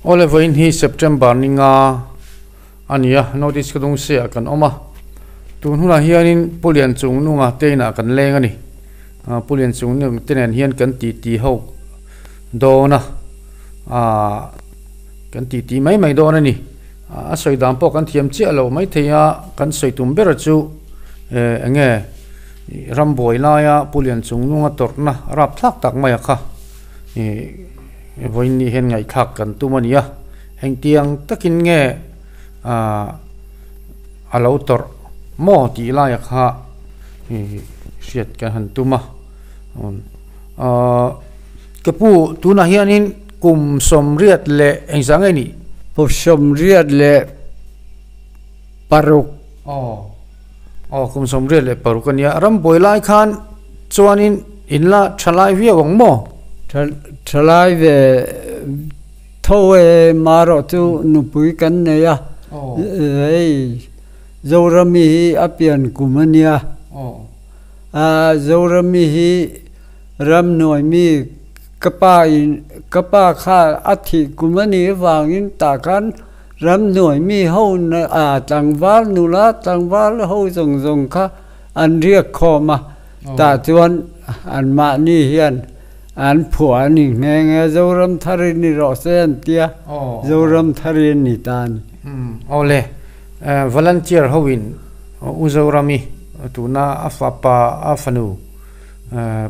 Oliver in hi September ninga ania notice ka dong se kan oma tun huna hianin polian chung nunga teina kan lenga ni polian chung nung tenen hian kan ti ho dona kan ti mai dona ni a soi dam po kan thiam chi alo mai theya kan soi tum ber chu enge ramboi la ya polian chung nunga torna rap thak tak mai kha voin ni hen ngai khak kan tumania heng tiang takin nge alo tor mo ti la ya kha siat kan han tuma kapu tuna hianin kum som riat le engzangai ni som riat le paruk kum som riat le paruk ania ram boilai khan chuanin inla thalai vi awang mo thalai ve thoe maro tu nupui kan ne ya ei zorami hi apian kumania zorami hi ram noi mi kapa kha athi kumani wangin takan ram noi mi ho na tangwal nula tangwal ho zong kha an riak khoma ta chuan an ma ni hian an phua ni nge zoram thari ni ro sen tia zoram thari ni tan ole volunteer howin uzorami tuna afapa afanu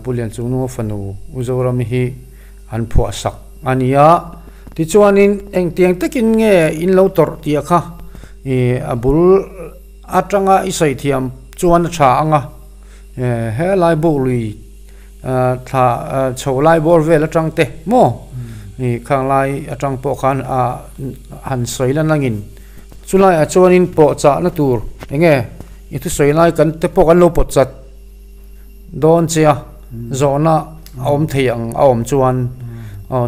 pulian chungnu afanu uzorami hi an phua sak ania ti chuanin eng tiang takin nge in lo tor tia kha abul atanga isai thiam chuan tha anga he lai boli tha cholai bor vel atang te mo ni khang lai atang po khan han soilan langin chulai a chuanin po cha na tur enge itu soilai kan te po kan lo po chat don chia zona om theiang om chuan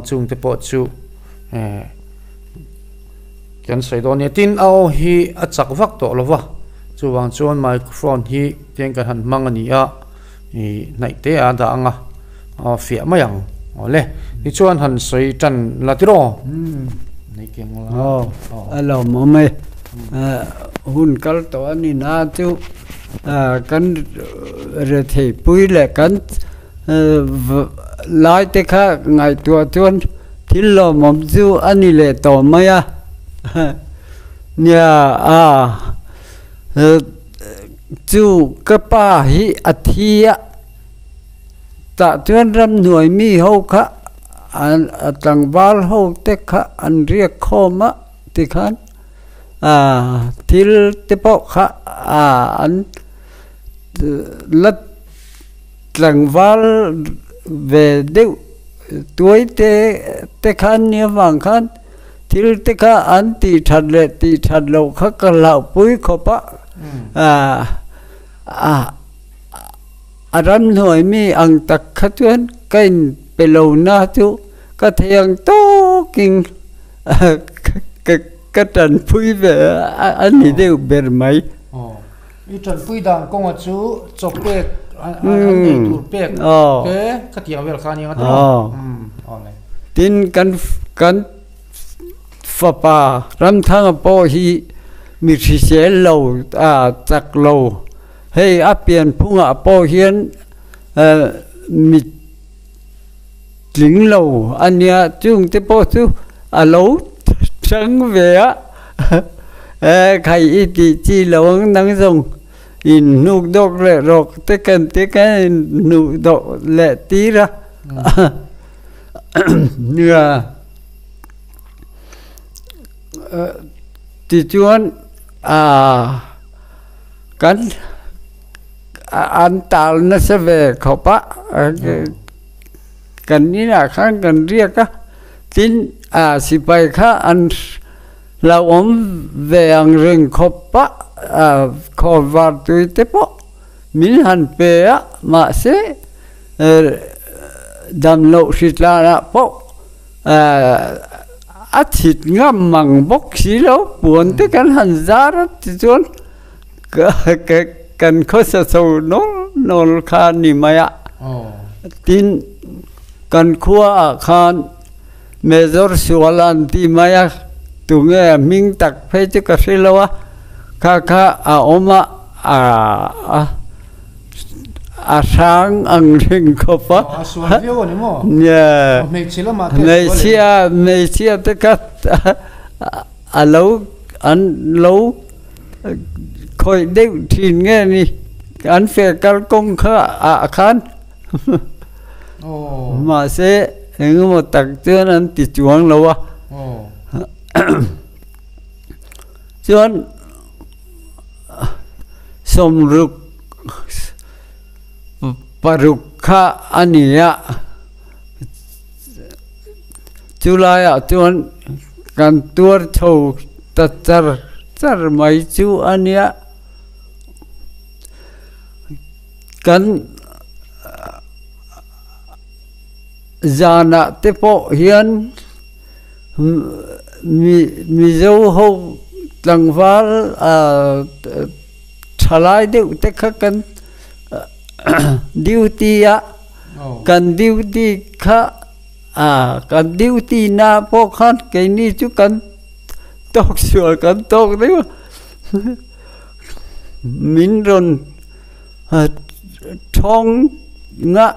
chung te po chu kan sei don tin au hi a chak vak to lova chuwang chuan microphone hi tiang kan han mangania ni nai te a da anga fia mayang ole ni chuan han sei tan latiro nei keng la alo mome hun kal to ani na chu kan re thei pui le kan lai te kha ngai tua chuan thil lo mom chu ani le to maya nya chu kapa hi athia ta chuan ram nuai mi ho kha an tangwal ho te kha an riak khoma ti khan thil te po kha an lat tangwal về deu tuổi te khan nia wang khan thil te kha an ti that lo kha ka lau pui khopa ram nuai mi ang tak kha chuan kain pelo na chu ka thiang to king ka tan pui ve an ni deu ber mai i tan pui dang kong a chu chopek an nei tur pek ke ka tiang vel khani nga to tin kan fapa ram thang po hi mi thi se lo chak lo hei apian phunga po hian mi tling lo ania chung te po chu alo chang ve a khai iti chi lo nang rong in nuk dok le rok te kan nuk dok le ti ra nia ti chuan kan an tal na se ve khopa kan ni na khang kan riak a tin sipai kha an la về ang rừng khopa kho var tui te po min han pe a ma se dam lo sitla na po a thịt ngam mang bok xí lo buồn te kan han zar ti chuan kan kho sa so nol khan ni maya tin kan khua khan Major Sualan ti maya tu nghe minh tắc phê chứ cả sĩ lâu á kha oma sang ang ring ko pa yeah Malaysia te kat lâu an lâu khoi đeo thìn nghe ni an phê kal công kha khan mà sẽ những một tắc chưa anh ti chuang lâu á chuan somruk parukha ania chulaya chuan kan tur tho ta char mai chu ania kan zana te po hian mi zo ho tlangwal thalai deuh te kha kan duty a kan duty kha kan duty na po khan ke ni chu kan tok sure kan tok deu min ron thong nga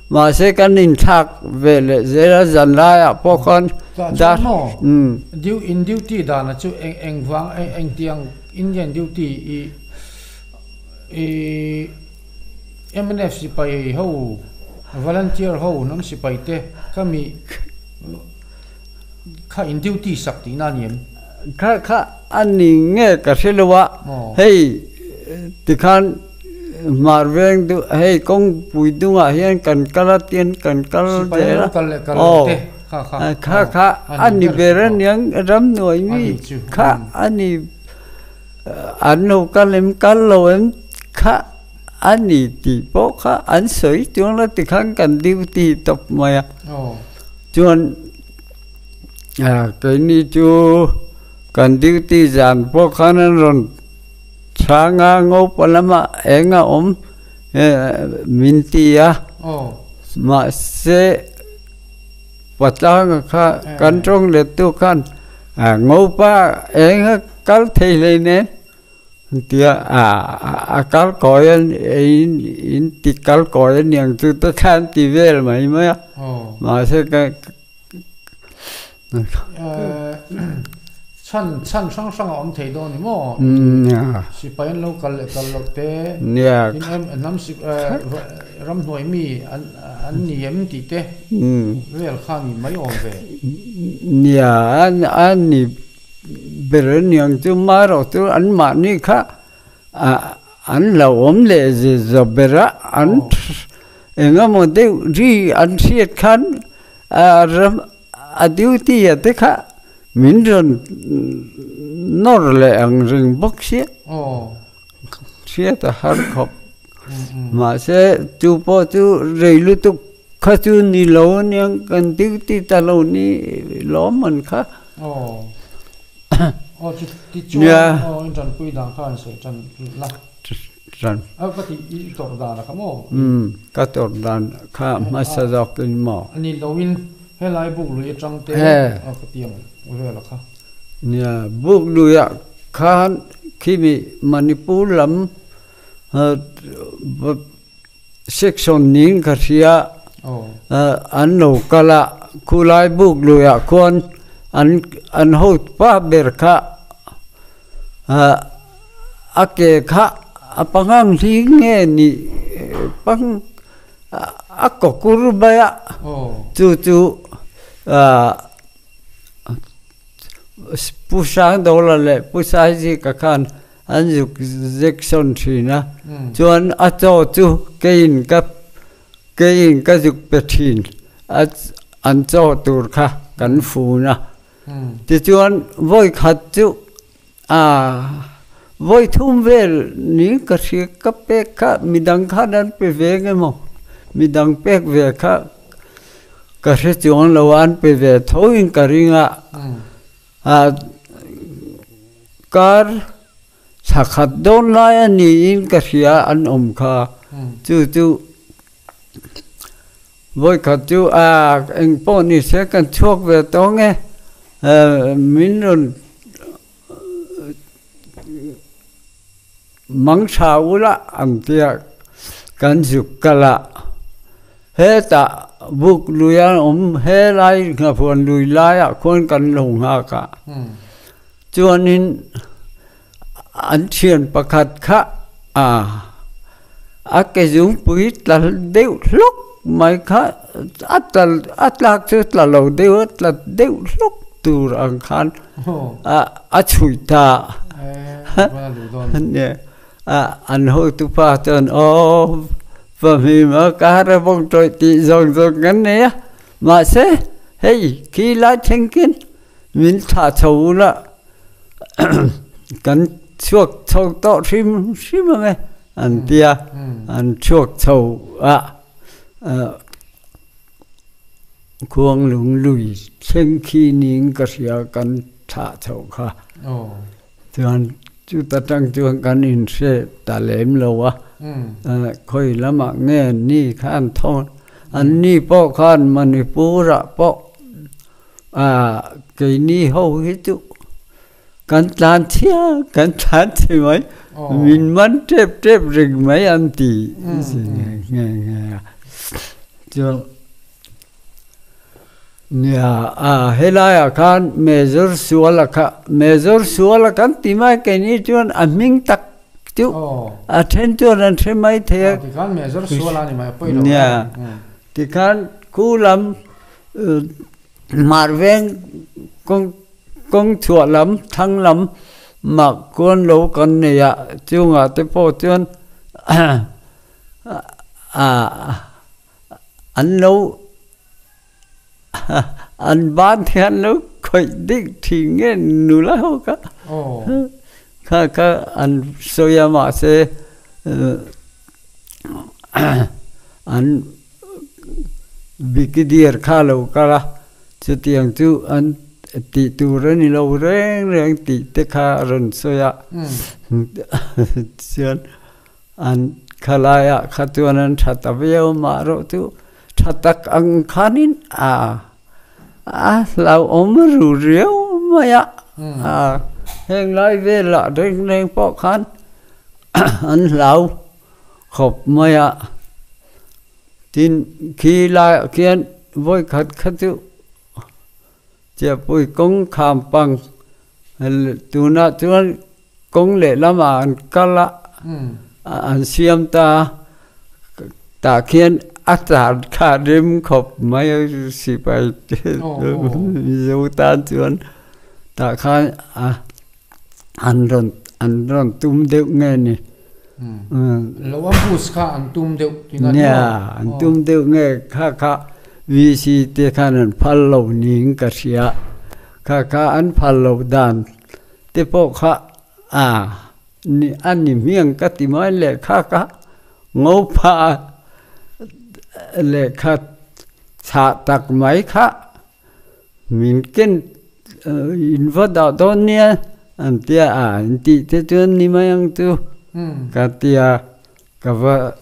mà sẽ cần in thạc về lệ dễ là dần lại à po con đã in duty đã là chú anh vang anh tiếng Indian duty MNF si pai hậu volunteer hậu nắm si pai te kami kha in duty sắc tí na niệm kha anh nghe cả sẽ lo à hey thì khan Marveng tu hey kong pui tu ngah hian kan kala tien kan kal je la kha ani beran yang ram noi mi kha ani anu kalem kallo em kha ani ti po kha an soi chuang la ti khang kan duty top maya chuan cái ni chu kan duty jan po khan ron Sanga ngô palama enga mintia ma se patang kha kan trong le tu khan ngô pa enga kal thei le ne tia kal koi in ti kal koi niang tu ta khan ti vel mai ma se ka chăn sang om thầy đó nè mò si pain local te in em nam si ram noi mi an niem ti te vel khami mai om ve an ni beren yang tu maro tu an ma ni kha an la om le je bera an enga mo de ri an siet khan ram duty te kha min ron nor le ang ring bok sia ta har khop ma se tu po tu rei lu tu kha tu ni lo nyang kan ti ta lo ni lo man kha ti chu in ran pui dang khan se chan la ran ka ti tor da la ka mo ka tor dan kha ma sa dok in mo ani loin helai buk lu chang te ka tiang về là khá, nha buộc đuôi ạ khan khi bị Manipur lắm section nín cả xia anh nấu cả là khu lai buộc đuôi ạ con anh hốt pa ber kha ake kha apangang thi nghe ni pang akko kurbaya chu pusang dola le pusai ji ka khan an juk section thina chuan a cho chu kein ka juk pethin an cho tur kha kan fu na ti chuan voi khat chu voi thum vel ni ka si ka pe kha midang kha dan pe ve nge mo midang pek ve kha ka se chuan lo an pe ve thoin ka ringa kar sakhat don lai ni in ka sia an om kha chu với cả chú anh bố ni sẽ cần chuộc về đó nghe mình luôn mang sao là anh tia cần dục cả là hết ta buộc lùi hết lại ngập phần lùi lại con cần lồng hạ cả cho nên anh truyền bạc hạt khác cái giống bít là đều lúc mấy cái ắt lạc chết là lâu đều lúc từ anh khăn chui ta anh hồi tu pa chân và vì mà cả ra bông trời tị dòng ngắn này mà sẽ hey khi lại thành kiến mình thả châu là cần chuộc châu to sim mà nghe anh tia anh chuộc châu cuồng lủng lùi trên khi nín cái gì cần thả châu cả thì anh chúng ta đang chuộc cần in sẽ ta lém lâu khơi lắm mà nghe ni khan thôn anh ni po khan mà ni pu ra po cái ni hậu hết chú cần tán chia mấy mình vẫn trép rừng mấy anh tỷ nghe cho hết lại khan measure suala kan timai cái ni chuan mình tắc chú trên cho nên xem mấy thế thì kan me zor suala ni mai poi lo thì kan cú lắm marven con chùa lắm thăng lắm mà con lâu con này chú ngã tới phố chuyên anh lâu anh bán thì anh lâu khởi đích thì nghe nụ lá hô cả ka an soya ma se an bikidir khalo kala chutiang chu an ti tu rani lo reng ti te kha ron soya chian an khalaya khatuan an thataveo ma ro tu thatak ang khanin lao omru riu maya hẹn lại về là đến bỏ khăn anh lão khóc mày tin khi lại kiên với khát chú chỉ bồi công khám bằng tu na tuan công lệ lắm anh cala anh xem ta kiên ta khá đêm khóc mày si bay dấu tan tuan ta khai anh ron tum đều nghe nè lâu am bus kha anh tum đều anh tum đều nghe kha vì si te kha anh follow ning cả xia kha anh follow dan te po kha ni anh ni miếng cái tí mới lệ kha ngô pa lệ kha thả tắc máy kha mình kiến in vật đạo đó nha anh tia anh ti thế chuyện ni mà yang tu cái tia cái vợ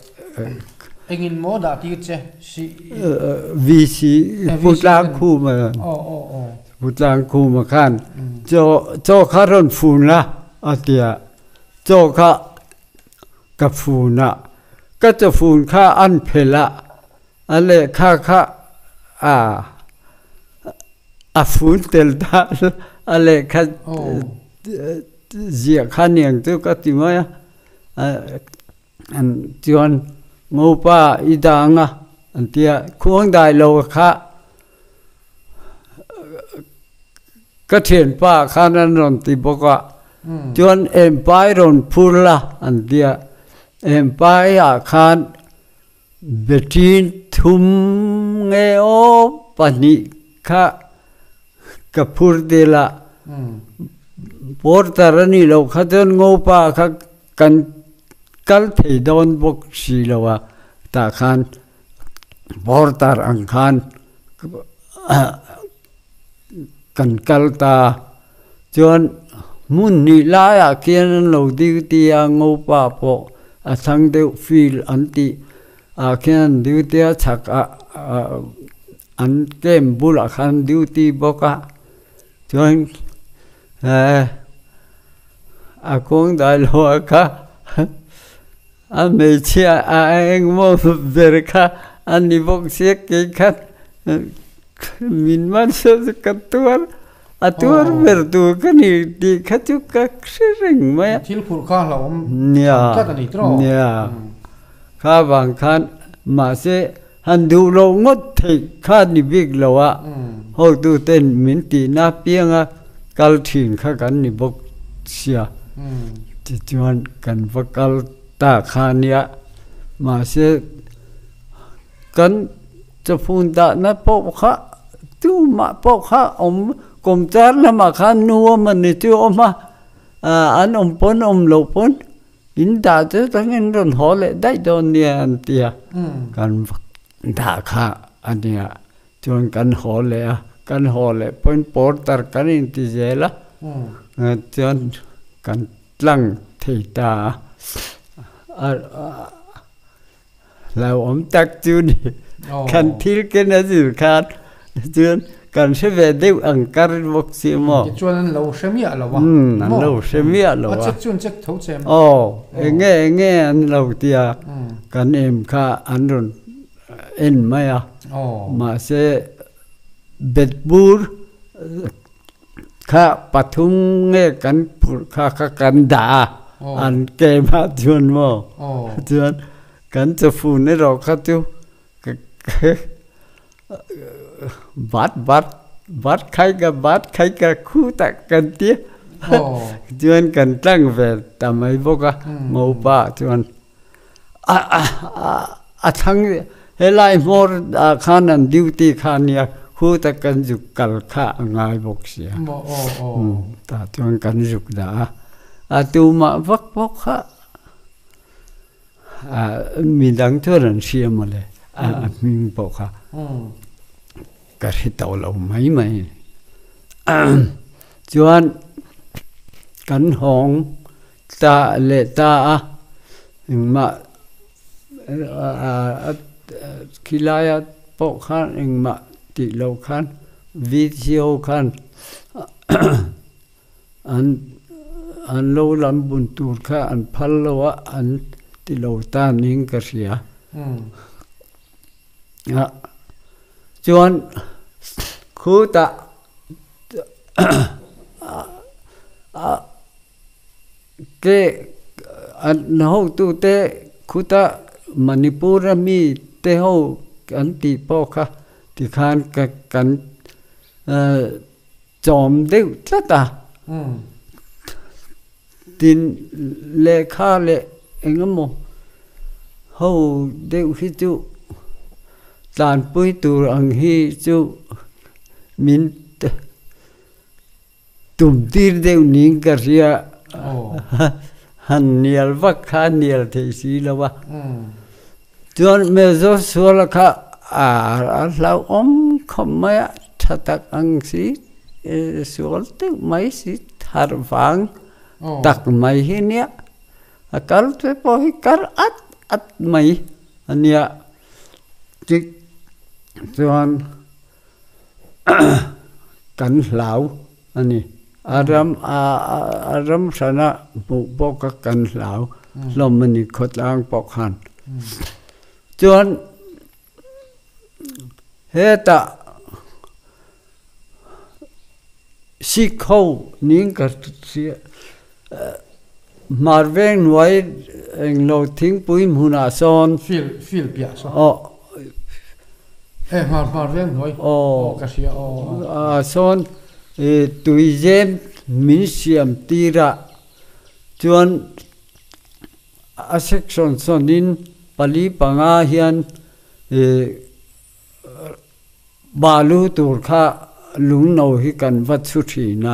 anh in mô đã tiết chứ vì si bút lang khu mà bút lang khu mà khan cho khá ron phun la anh tia cho khá cái phun na cái cho phun khá ăn phê la anh lệ khá phun tel ta ale kha zia khaniang tu ka ti ma an chuan ngopa idanga an tia khuang dai lo kha ka thian pa khan an ron ti boka chuan empire ron phurla an tia empire khan betin thum nge o pani kha kapur de la portarani lo khaton ngopa kha kan kal thei don bok si lawa ta khan portar ang khan kan kal ta chon mun ni la ya kian lo di ti ngopa po a thang de feel anti a kian di ti chak an kem bula khan duty boka chuan a kong dai lo ka a me chia a eng mo ver kha an ni bok se ke khat min man se ka tuar a tuar ver tu ka ni ti kha chu ka ring ma thil phur kha lo nia ka ni tro nia kha bang khan ma se han du lo ngot thei kha ni big lo a ho tu ten min ti na pianga kal thin kha kan ni bok sia ti chuan kan vakal ta khania ma se kan chapun da na po kha tu ma po kha kom char na ma khan nu man ni tu ma an pon lo pon in da te tangin ron hole dai don ni an tia kan da kha ania chuan kan hole point porter kan in ti jela chuan kan tlang thei ta lao tak chu ni kan thil ke na zu khan chuan kan se ve deu ang kar bok si mo chuan an lo shemia lo wa an lo shemia lo wa chun chek tho chem nge an lo tia kan em kha an ron en maya ma se betbur kha pathum nge kan phur kha kan da an ke ma chuan mo chuan kan cha fu ne ro kha tu bát khai ka khu ta kan tia chuan kan tlang ve ta mai boka mo pa chuan a thang helai mor khan an duty khania khu ta kan juk kal kha ngai bok sia ta chuan kan juk da a tu ma vak bok kha mi dang thoran sia male a min bok kha ka ri tau lo mai chuan kan hong ta le ta ma khilaya po khan ma ti lo khan video khan an lo lam bun tur kha an phal lo an ti lo ta ning ka ria chuan khu ta ke an ho tu te khu ta Manipur mi te ho an ti po kha ti khan ka kan chom deu ta tin le kha le engamo ho deu hi chu tan pui tu ang hi chu min tum tir deu ning ka ria han nial va kha nial the si lawa chuan me zo suala kha a lau khomma thatak ang si sual te mai si thar wang tak mai hi nia akal te po hi kar at mai ania tik chuan kan hlau ani aram sana bu boka kan hlau lomani khotlang pok han chuan heta sikho ning ka sia marveng noi eng lo thing pui huna son feel pia so marveng noi ka sia son tui jem min siam tira chuan a section sonin pali panga hian balu tur kha lung no hi kan vat chu thina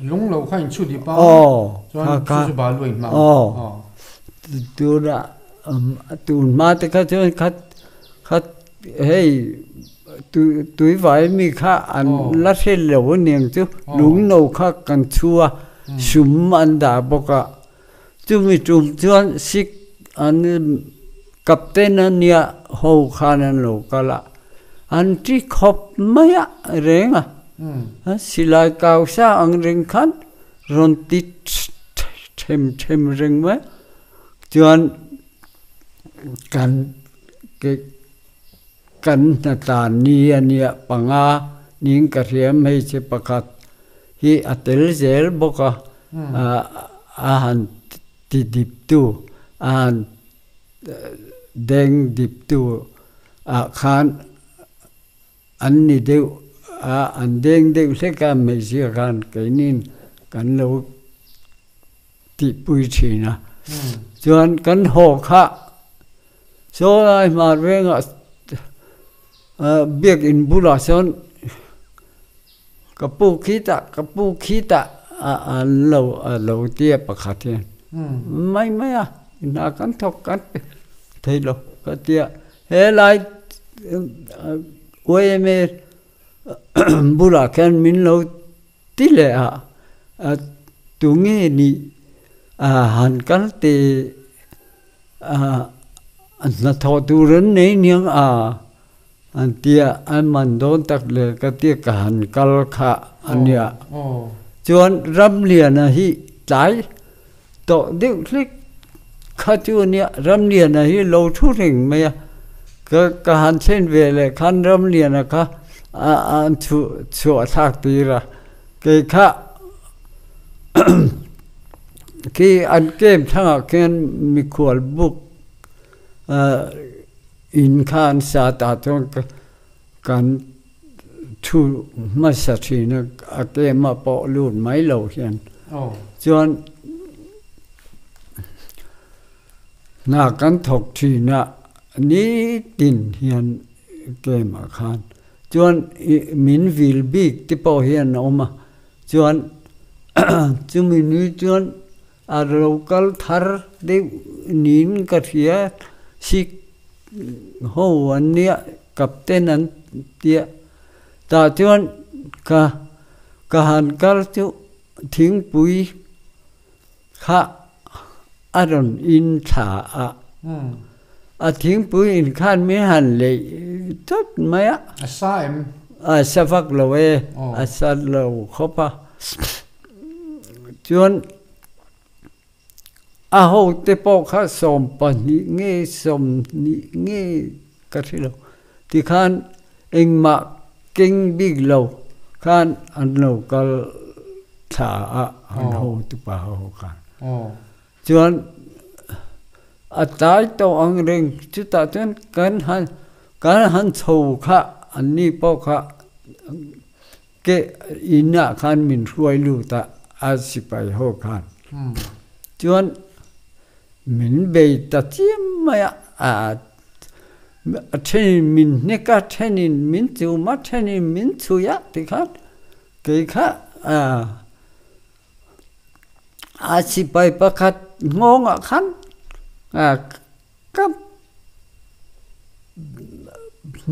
lung lo kha in chu di pa ka chu ba lu in ma tura tun ma te kha chuan khat hey tui vai mi kha an la thel lo niang chu lung no kha kan chua sum an da boka chu mi chum chuan sik an captain ania ho khan an lo kala anh chỉ khop mấy á rèn à xí lại cao sa anh rèn khăn ron tít thêm rèn mấy chuan kan na ta ni ania panga ning ka riam hei che pakhat hi atel zel boka a han ti dip tu an deng dip tu a khan an ni deu a an deng deu se ka me si khan kainin kan lo ti pui china chuan kan ho kha so lai mar venga biak in bula son kapu khita an lo tia pakhat hian mai à na kan thok kan thei lo ka tia he lai oi me bula kan min lo ti le a tu nge ni han kan te na tho tu ren nei niang an tia an man don tak le ka tia ka han kal kha ania chuan ram lian a hi tlai to deuh hlik kha chu ania ram lian a hi lo thu ring mai ka han chen ve le khan ram lian a kha an chu thak ti ra ke kha ki an kem thanga ken mi khwal buk in khan sa ta thong kan thu ma sa thina a ke ma po lut mai lo hian chuan na kan thok thina ni tin hian ke ma khan chuan min vil bik ti po hian oma chuan chumi ni chuan a local thar de nin ka thia sik ho an nia captain an tia ta chuan ka han kal chu thing pui kha aron in tha a thing pui in khan me han le tot maya a savak lo a sat lo khopa chuan a ho te po kha som pa ni nge som ni nge ka thilo ti khan engma king big lo khan an lo kal tha an ho tu pa ho khan chuan a tai to ang reng chu ta chuan kan han chho kha an ni po kha ke ina khan min ruai lu ta a sipai ho khan chuan min bei ta chiam maya then min ne ka thenin min chu ma thenin min chu ya ti khan ke kha a sipai pakhat ngong a khan kap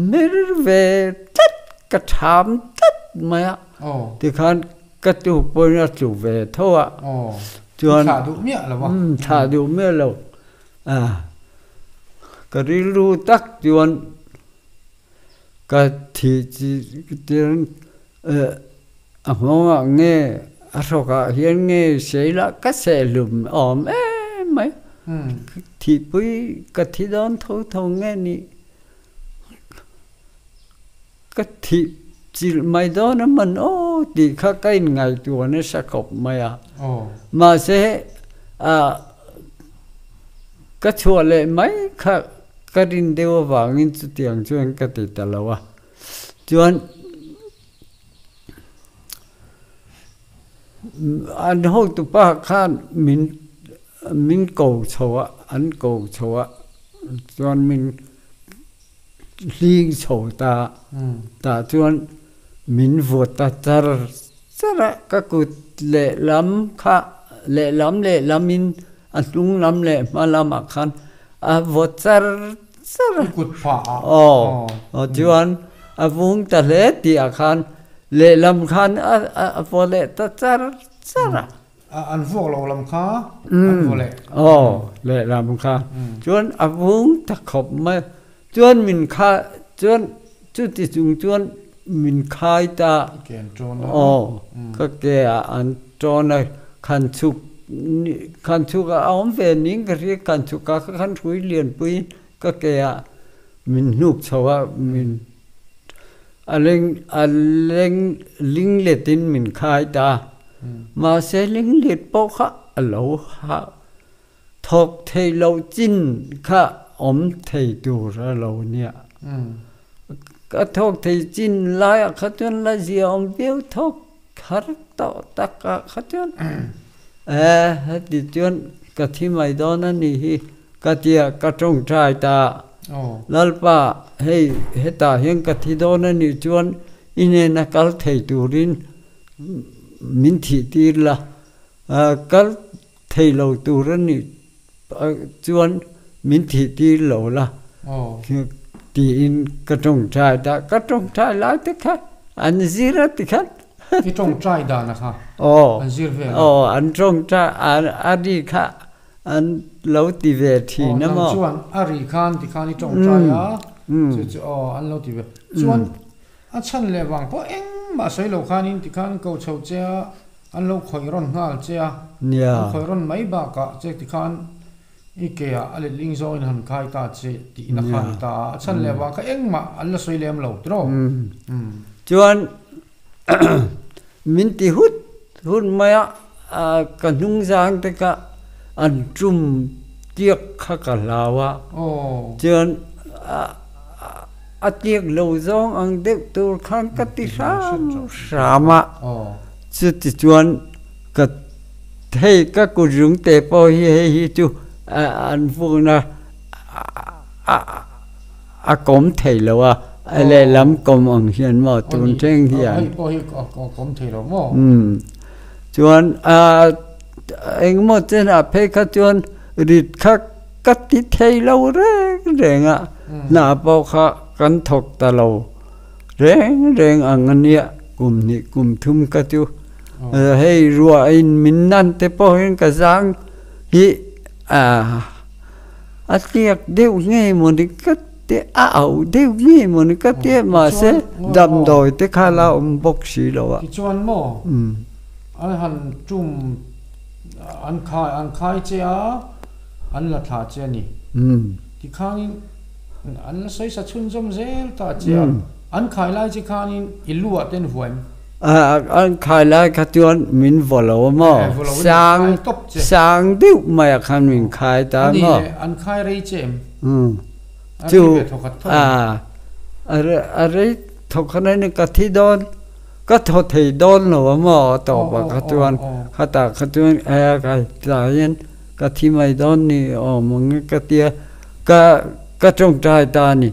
mer ve tat ka tham tat maya ti khan ka tu po na chu ve thoa chuan thả đủ miệng là vâng thả đủ miệng là cái lu tắc chuan cái thì tiếng mong nghe rồi cả hiện nghe sẽ là cái xe lùm ôm mấy thì bây cái thì đón thâu nghe ni cái thì chỉ mày đó nó mình thì khác cái ngày tuổi nó sẽ cọp mày mà sẽ cái chùa lệ mấy khác cái đình đều vàng in chút tiền chuyên cái tỷ tờ lâu chuyên anh hôi tụ ba khan mình cầu chùa anh cầu chùa chuyên mình liên chùa ta chuyên mình vượt ta char các cụ lệ lắm khá lệ lắm mình anh đúng lắm lệ mà làm mà khan vượt char cụt phả chuyên vùng ta lệ thì khan lệ lắm khan vượt lệ ta char anh vuông lâu lắm khá anh vuông lệ lệ lắm khan chuyên vùng ta khop mà chuyên mình khá chuyên chút thì chúng chuan mình khai ta kiện trôn cái kia anh trôn này khăn chúc ông về những cái gì khăn chúc các khăn chuối liền pin cái kia mình núp sau mình anh linh liệt tin mình khai ta mà sẽ linh liệt bao khá lâu ha thọc thầy lâu chín khá thầy đủ ra lâu nhỉ cái thọc thầy chín lại khá chân là gì biết thọc khá tạo tất cả khá chân thì chân cái thi mày đó nó nỉ cái tia cái trong trai ta lalpa hey heta hiang ka thidona ni chuan ine na kal thei turin min thi tir la kal thei lo turan ni chuan min thi tir lo la ti in ka trong trai lai te kha an zira te kha cái trong trai da na kha an zir ve an trong trai adi kha anh lâu tì về thì nó mà chuan ari khan thì khan đi trong trai á chứ anh lâu tì về chuan anh chân lệ vàng có em mà xây lâu khan thì khan cầu chầu che anh lâu khởi ron ngal che khởi ron mấy bà cả che thì khan IKEA anh linh rồi hắn khai ta che thì nó khan ta chân lệ vàng cái em mà anh là xây lem lâu đó chuan mình thì hút mày cái nung giang thế cả anh chung tiếc khá cả lao á chân tiếc lâu giông anh đẹp tôi khăn cái tí sao mà chứ thì chuan cái thấy các cô dùng tệ bao hi chú anh phụ na cổng thầy lâu anh lại làm cổng ông hiền mà tuần tranh thì cổng thầy lâu mà chuan anh một trên phải các chuan rít khắc cắt tít thay lâu rèn nã bao khắc cắn thọc ta lâu rèn anh nia cùng thum các chú hay rùa in mình năn te bao hiện cả giang hi tiệc đều nghe một cái cắt te ảo đều nghe một cái cắt te mà sẽ đầm đồi te khá là bốc xí lâu chuan mo anh han chung anh khai che anh là thà che ni thì khang anh là xây sát chun zum zel ta che anh khai lại che khang ilu aten huam anh khai lại cái chuyện mình vô lâu mà sang điệu mà khang mình khai ta mà anh khai rei che chú đấy thọc cái này cái thi đón cái thọ thầy đón rồi mà tàu bạc cái chuyện cái chuyện cái chuyện cái thi mày đón ni mong cái tia cái trong trai ta ni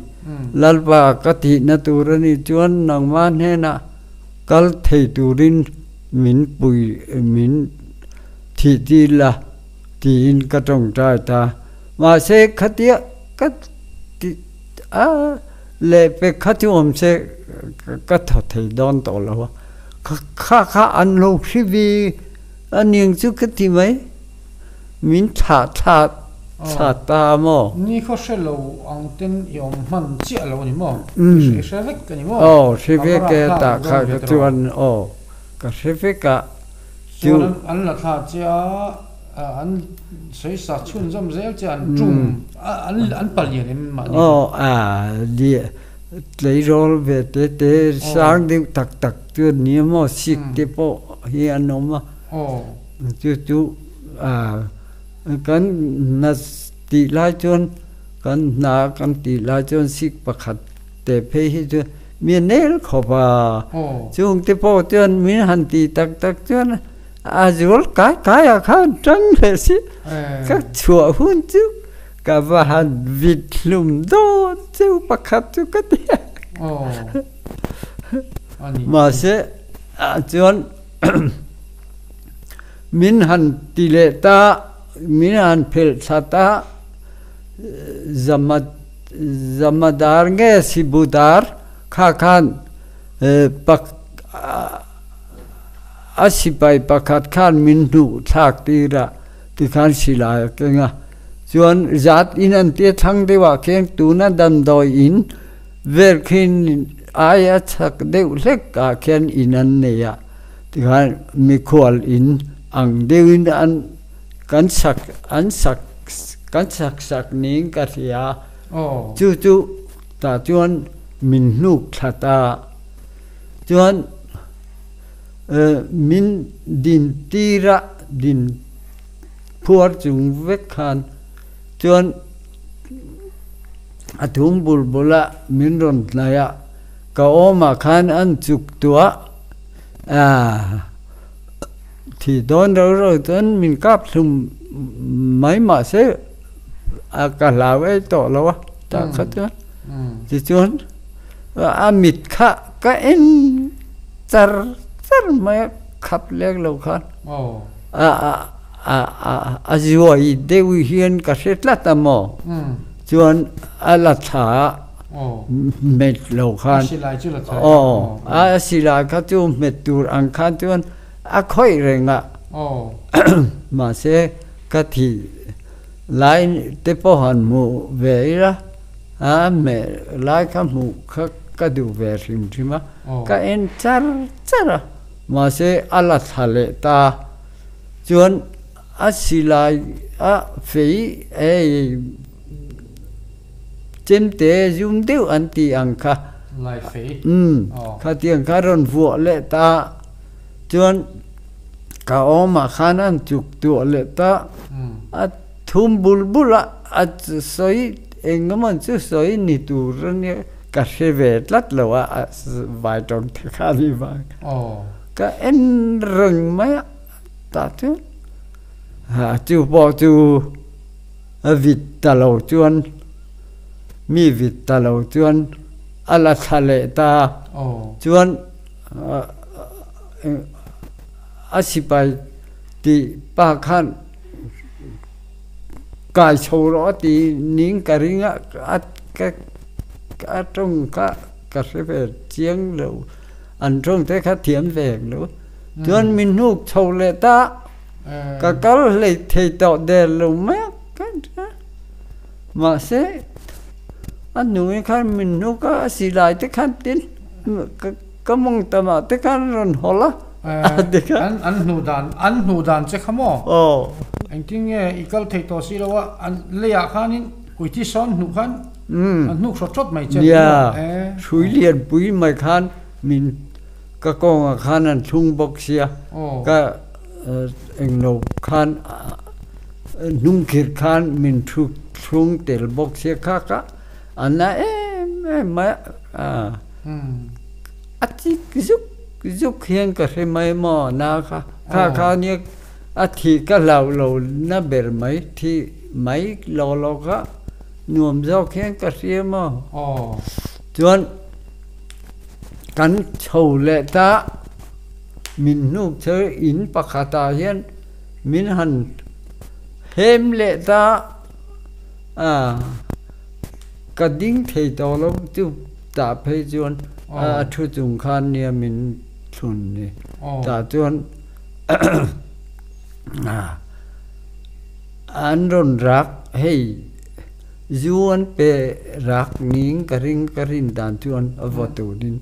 lal ba cái thi na tu ra ni chuyện nang man he na cái thầy tu rin min bùi min thi là thì cái trong trai ta mà sẽ cái tia cái lệ về cái chuyện sẽ cái thọ thầy đón tổ là khá anh lâu khi vì anh những chút cái gì mấy mình thả ta mà ni có sẽ lâu anh tên yom man chia lâu ni mà sẽ vết cái ni mà sẽ vết cái ta cái chuyện cái sẽ vết cả chứ anh là thả chia anh xây sát chun zum zel chia anh chung anh bal yên mà đi lấy rồi về tế sáng đi tắc chuyện nhiều mà xịt tế bộ hiện nó mà chú cái na tỷ lại chôn cái tỷ lại chôn xịt bạc hạt tế phê hi chôn miền nêl khó bà chung tế bộ chôn miền hàn tỷ tắc chôn rồi cái khăn trắng về xí các chùa hun chú cả và hàn vịt lùm đó chú bạc hạt chú cái gì mà sẽ chọn min han tỷ lệ ta min han phil sata zamadar nghe sibudar khakan bak asipai pakat khan min nu thak tira ti khan silai kenga chuan zat in an te thang dewa keng tuna dam doi in về khi ai chắc đều lek cả khen in anh này à thì hắn mi khual in ang đều in anh kan sak nín cả thì à chú ta chuan min nuk thata chuan min din tira din phuar chung vek khan chuan athum bulbula min ron naya ka oma khan an chuk tua thì đón rồi tuấn mình cáp thùng mấy mà sẽ cả lão ấy tổ lâu ta khát tuấn thì tuấn mịt khá cái em char mấy khắp lek lâu khan rồi đều hiền cả sẽ lát tầm mò tuấn là thả mệt lâu khan xì lại cái chú mệt tur ăn khan tuấn khơi rồi ngạ mà sẽ cái thì lại tiếp bao hòn mù về ra mẹ lại cái mù cái đồ về xem chứ mà cái em char mà sẽ ala thale ta chuan xì lại phí chém té zoom tiêu anh ti ăn kha lại phí kha tiếng kha ron vua lệ ta chuan ka oma khanan chuk tu le ta thum bulbula soi engaman chu soi ni tu ran ka seve lat lawa vai ton khali vai ka en rừng mai ta tu chu bo chu vịt ta lo chuan mi vịt ta lo chuan ala thale ta chuan asipai ti pa khan kai chou ro ti ning ka ringa ka trong ka se ve chiang lo an trong te kha thiam ve lo chuan min hu chou le ta ka kal le thei to de lo me mà se anh nuôi khan min hu ka si lai te khan tin ka mong ta ma te khan ron hola anh nụ đàn chắc không anh听ikal thầy tổ sĩ đâu anh lấy khan in quỷ tí son nụ khan anh nụ sốt mày chơi suy liền bùi mày khan mình các con khan anh thung bọc xia các anh nụ khan nung kiệt khan mình thung tel bọc xia khác anh nói mày chỉ giúp hiền cái gì mấy mò na kha như thì cái lâu na bể mấy thì mấy lâu cả nuông rau hiền cái gì mà chuan cắn chầu lệ ta mình núp chơi in pakata hiền mình hẳn hem lệ ta cái đinh thầy to lắm chú ta phải chuan thu chung khan nia mình chun ni ta chuan an ron rak hei zuan pe rak ning karin dan chuan avatu din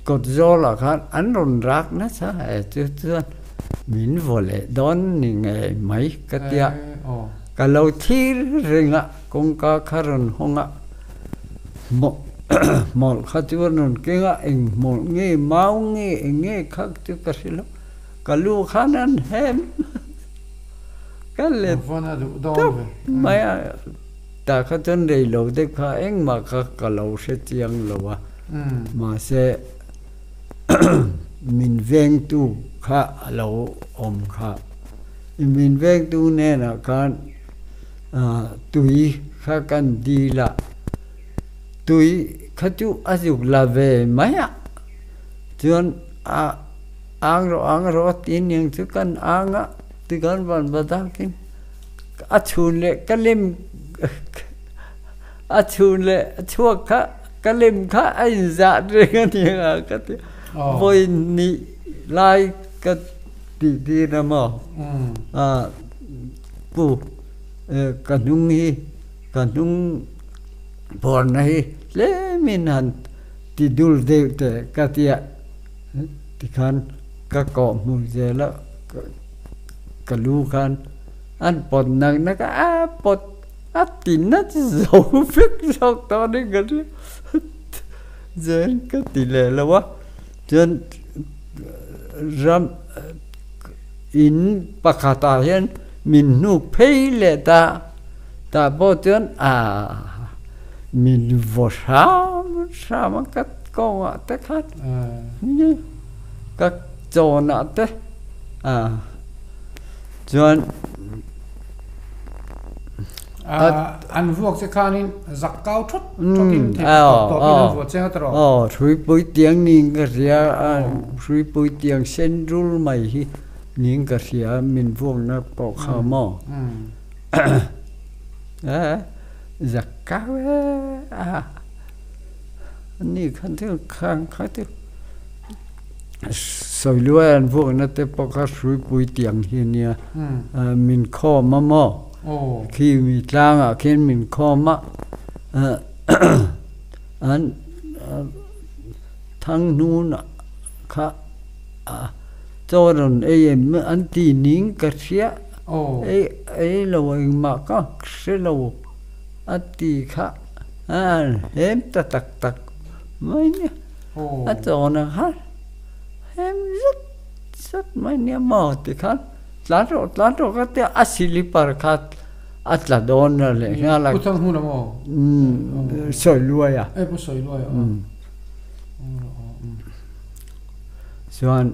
kot zola khan an ron rak na sa chuan min vole don ni nge mai katia ka lo thir ringa kong ka kharon honga mol khatuan non kenga eng mol nge mau nge khak tu kasilo kalu khanan hem kalle vona do maya ta khatan dei lo de kha eng ma kha kalo se chiang lowa ma se min veng tu kha lo om kha min veng tu ne na kan tui kha kan di la tui khát chú azuk là về mấy ạ chuan ăn rồi tin những thứ cần ăn á từ con vẫn bắt đầu kinh chun lệ cái lim chun lệ chua khá cái lim khá anh dạ rồi cái gì cái vui nị lai cái đi là mà bu cái nung hi cái nung bòn này lẽ mình hẳn thì đul đều để cái tiệt thì khăn cái cọ mùi giờ là cái lu khăn ăn bột nặng nó cái bột tin nó giàu phết sao to đấy cái gì giờ cái tỷ lệ là quá chân ram in pakata hian min nu phei le ta bo chân min vô sa mà các con ạ tất hết như các chỗ nọ thế chân anh vuộc sẽ khai nên giặc cao thốt tin thế tổ vuộc sẽ hết rồi suy bôi tiếng nín cái gì suy bôi tiếng sen rul mày hi nín cái gì mình vuộc nó bỏ khao mò giặc caoนี่ขันที่ข้างขันที่สอยล้วนพวกนั้นแต่ปกติสุยปุยเตียงที่เนี่ยมินข้อมะม่อขี้มีจางเข็นมินข้อมะอันทั้งนู้นค่ะจอดเอ็มอันที่นิ่งกระเสียเราเองมาก็เสียเราอันที่ค่ะเห็นตักmấy nhá ở chỗ nào hết em rất mấy nhá mò thì khác lá rồi cái tiêu asili parkat at là đòn rồi nghe là bút thang hùn mò soi lùi bút soi lùi Soan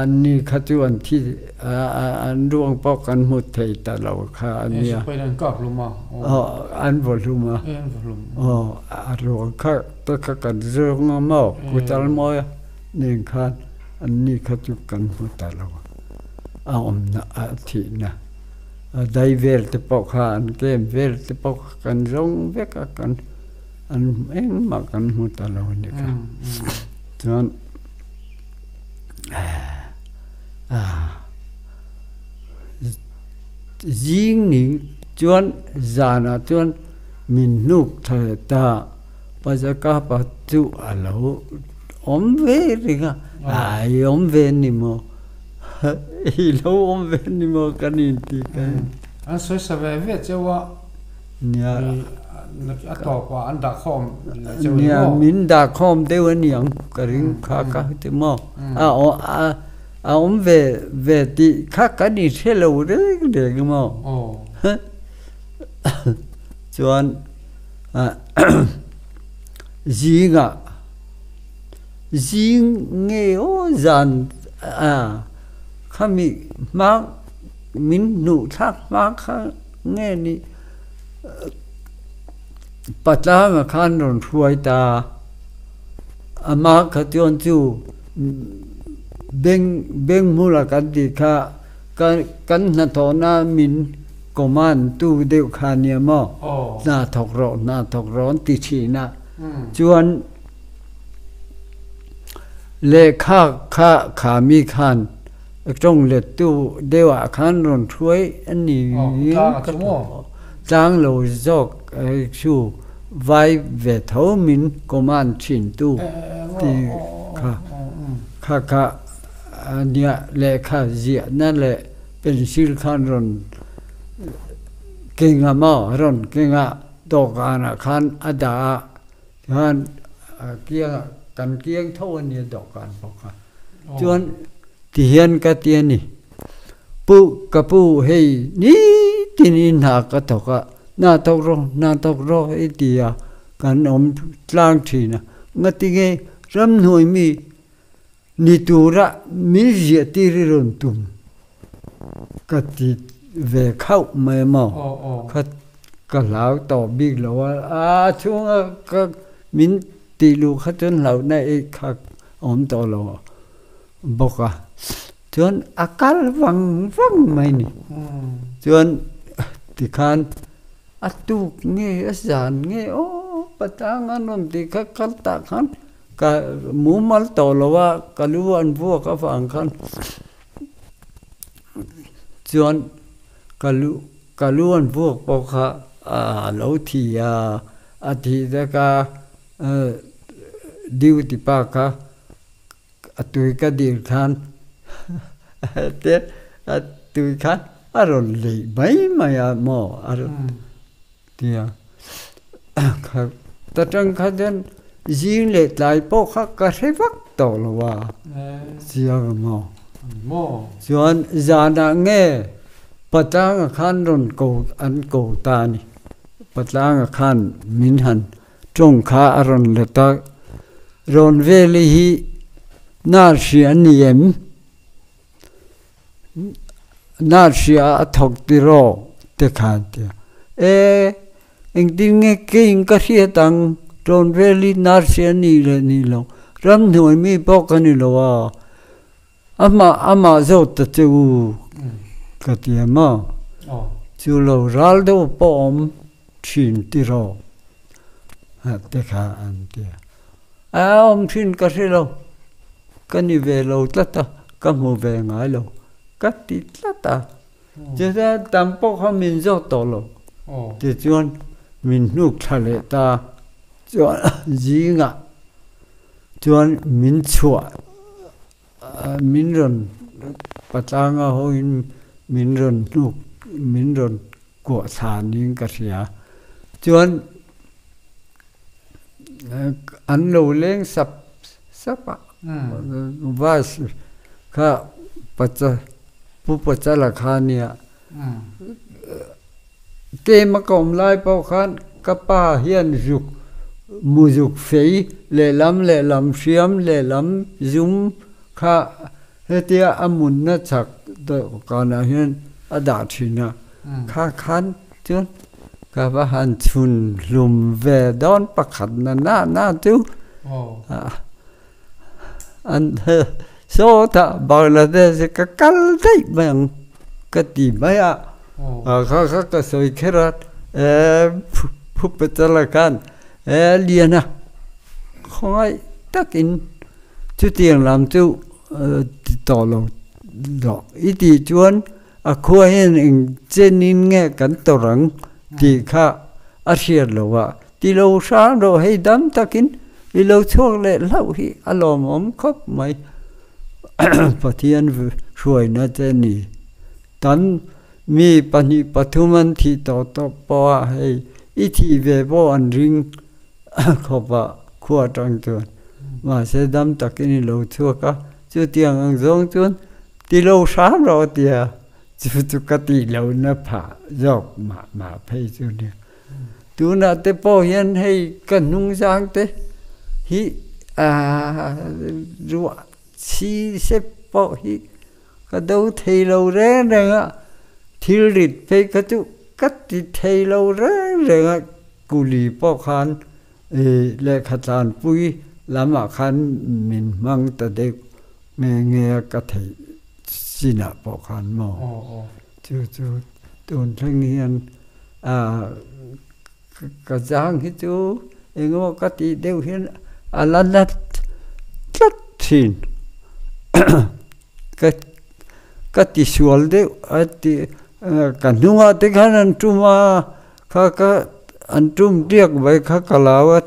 ni khatu an thi an ruang pok kan mut thei ta lo kha aniaไปนั่นก็ลงมาan voluma ruang kha ta kha kan zong ma ku tal mo ni khan an ni khatu kan mut ta lo om na thi na dai vel te pok kha an kem vel te pok kan zong ve ka kan an en ma kan mut ta lo ni kha Soan riêng những chuyện già chuyện mình núp thời ta bây giờ các bạn chú ở lâu ôm về đi à ôm về ni mò lâu ôm về ni mò cái gì thì cái anh soi sao về cháu ạ nhà anh tỏ qua anh đã khom nhà mình đã khom đều anh những cái riêng khác thì mò ông về thì khác cái gì thế lâu đấy để cái mà Soan riêng nghe ô dàn kami mang min nụ thác mang nghe ni patla mà khan rồi thui ta ama cái chuyện chú beng mula kan di kha kan na to na min command tu deu khania mo na thok ro ti chi na chuan le kha mi khan trong le tu dewa khan ron thui ani chang lo jok chu vai ve tho min command chin tu ti kha nia le kha zia na le pencil khan ron kinga ma ron kinga to kana khan ada khan kia kan kieng tho ni do kan bokha chuan ti hian ka ti ni pu hei ni tin ha ka to ka na to ro e tia kan om tlang thina ngati ge ram noi mi ni tura mi je ti ron tum ka ti về khâu mê mò khát cả lão tỏ biết là chung các min tì lu khát chân lão này khát ôm tỏ là bốc chân akal vang mày nè chân thì khan tu nghe giàn nghe patang anh thì khát ta khan cả mũ mal tỏ là cả lu ăn vua cả vàng khan chân kaluan vua bokha lo thi thì đó cả điều thì ba cả tuổi cái điều khan thế tuổi khan rồi lấy mấy mà mò rồi thì ta chẳng khai đến riêng lệ lại bộ khác cả thế vắc tổ là wa riêng mò chọn giờ đã nghe bắt đầu khan rồi cầu ăn cầu ta ni bắt đầu khan min hàn trong khá rồi là ta rồi về li na xiên niệm na xia thọc tiro te khan te anh tin nghe kinh cái gì tăng tròn về li na xiên ni lo ram nuôi mi bóc cái ni lo ama zo ta chu cái gì mà chu lo ral do bom chin tiro te khan te ông xin cái gì lo cái này về lâu tất ta cái mùa về ngái lâu cái tí tất ta chứ ra tạm bốc họ mình do tổ lâu thì chọn mình nuốt thà lệ ta chọn gì ngạ chọn mình chua mình rồi bắt ta ngà hồi mình rồi nuốt mình rồi của sản những cái gì à chọn ăn lâu lên sắp à vas kha pacha pu pacha la khania ke ma kom lai pau khan kapa hian juk mujuk fei le lam siam le lam zum kha hetia amun na chak do kana hian ada thina kha khan chun ka ba han chun lum ve don pakhat na tu anh số ta bảo là thế cái cắn đấy bằng cái gì mấy à khác cái sợi khét phúc bết là can liền à không ai tất in chú tiền làm chú tỏ lòng đó ít thì chuan khoa hiện trên in nghe cắn tàu răng thì khác asiat lo thì lâu sáng rồi hay đám tất in vì lâu chuộc lệ lâu thì alom ôm khóc mày phát hiện rồi nó thế này tận mi pani pathuman thì tao bỏ hay ít thì về bỏ ăn riêng khóc vợ khua trăng chuồn mà sẽ đâm tất cái lâu chuộc á chú tiền ăn giống chuồn thì lâu sáng rồi thì chú cái thì lâu nó phá dọc mà phải chú đi tu na te bỏ hiện hay cần nung giang te hi ruộng chi xếp bỏ hi cái đâu thầy lâu rẽ rồi thiếu lịt phải cái chú cắt thì thầy lâu rẽ rồi cù lì bỏ khan lệ khát tàn bùi làm mà khan mình mang ta để nghe cái thầy xin à bỏ khan mà chú tuần thanh niên cái giang hi chú anh ngô cái tí đều hiện lần rất xin cái tí sual đều tí cái nung à tí cái anh chum à cái anh chum điếc vậy cái lao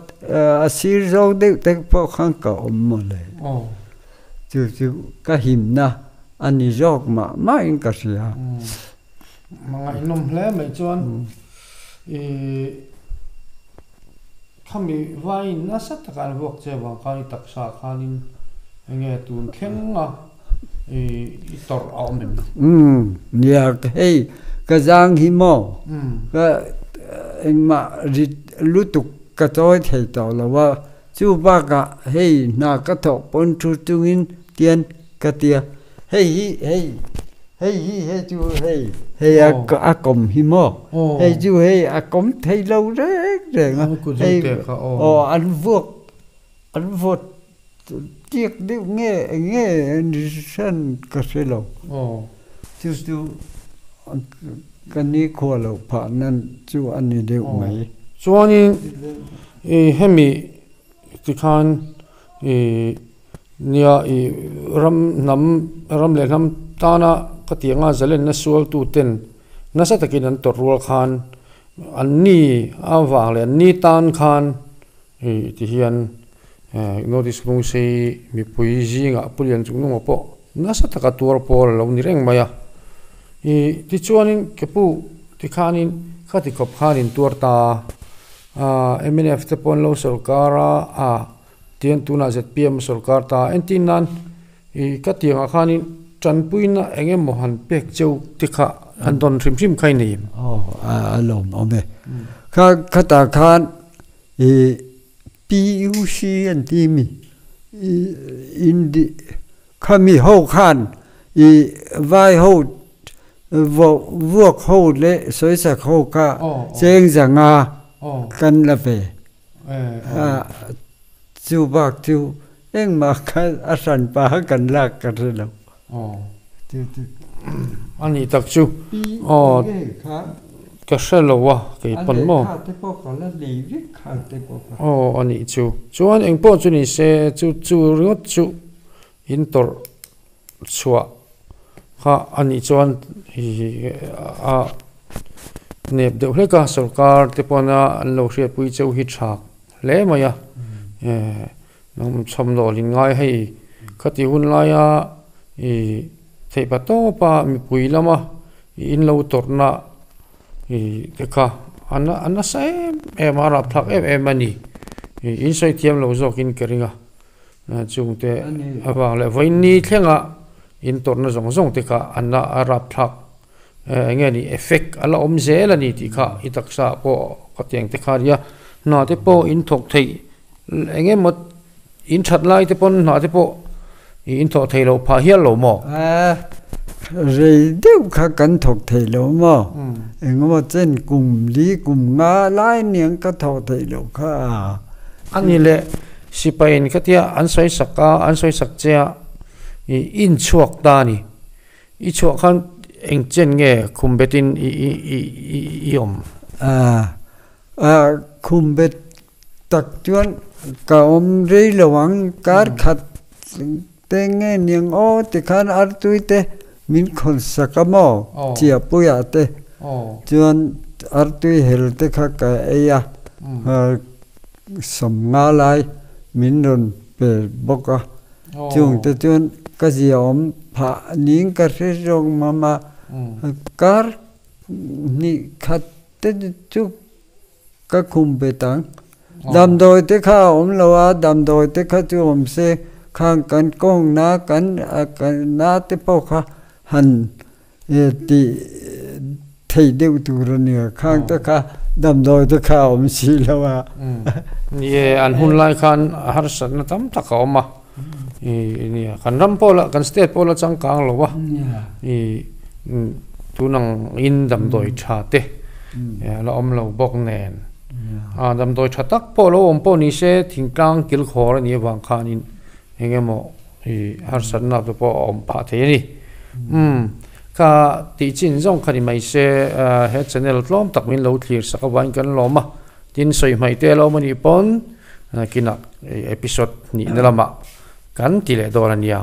xí rau đều tí bao khang cả mà lấy chú cái hìm na anh đi rau mà anh cái gì à mà ngày nôm lẽ mấy chuan kami vai na sat kan vok che wang kani taksa khanin nge tun khenga tor aum nia hey ka jang hi mo ka engma rit lutuk ka toy thei to lawa chu ba ka hey na ka tho pon chu tungin tian ka tia hey chú hey a kom hi mo hey chú hey a kom thấy lâu đấy rồi hey anh vuột tiếc điệu nghe sân cái gì lâu chú cái này khoa lâu phá nên chú anh đi điệu mấy chú anh hemi thì khan nia ram le nam ta na cái tiếng Anh zalen na sual tu ten na sa takin an torwal khan an ni awang le ni tan khan ti hian notice mung sei mi pui zinga pulian chung no po nasa taka tur pol lo ni reng maya ti chuanin kepu ti khanin khati kop khanin tur ta MNF te pon lo sarkara tian tuna ZPM sarkar ta entinan ka tianga khanin chanpuina engem mohan pek cheu tikha andon rim khai ni alom ome ka ta khan PUC antimi indi khami ho khan vai ho vuok ho le soi sak ho ka cheng zanga kan la ve chu bak chu eng ma kha asan pa kan lak ka lo ani tak chu ka shelo wa ke pon mo ani chu chuan eng po chu ni se chu ringot chu intor chua kha ani chuan nep de hleka sarkar te pona an lo hriat pui cheu hi thak le maya nong chom lo lin ngai hei khati hun laia thei pa to pa mi pui lama in lo torna dekha anna sai mara plak mani in sai thiam lo zokin keringa chungte awang le voini thlenga in torna zong te kha anna ara plak nge ni effect ala omzel ani ti kha itaksa po kateng te kharia na te po in thok thei enge mot in that lai te pon na te po in thok thei lo pha hial lo mo rei deu kha kan thok thei lo mo engmo chen kum li kum nga lai niang ka thok thei lo kha ani le sipain katia an soi sak cha in chuak ta ni I chuak khan eng chen nge khumbetin I om khumbet tak chuan ka om rei lawang kar khat tenge niang o ti khan ar tuite min khon sakamo chia puya te chuan ar tui hel te kha ka eya som nga lai min ron pe boka chung te chuan ka ziom pha ning ka re rong mama kar ni khat te chu ka khumbetang dam doi te kha om lawa dam doi te kha chu om se khang kan kong na kan na te po kha han ti thei deu tu ro ni khang ta kha dam doi te kha om si lawa ye an hun lai khan har san na tam ta ka oma ni kan ram pola kan state pola chang kang lo wa tunang in dam doi tha te la om lo bok nen dam doi tha tak po lo om po ni se thingkang kil khor ni wang khan in engemo har san na po om pa the ni ka ti chin zong khani mai se he channel tlom tak min lo thlir sakawan kan lo ma tin soi mai te lo mani pon kina episode ni nalama kan tile dorania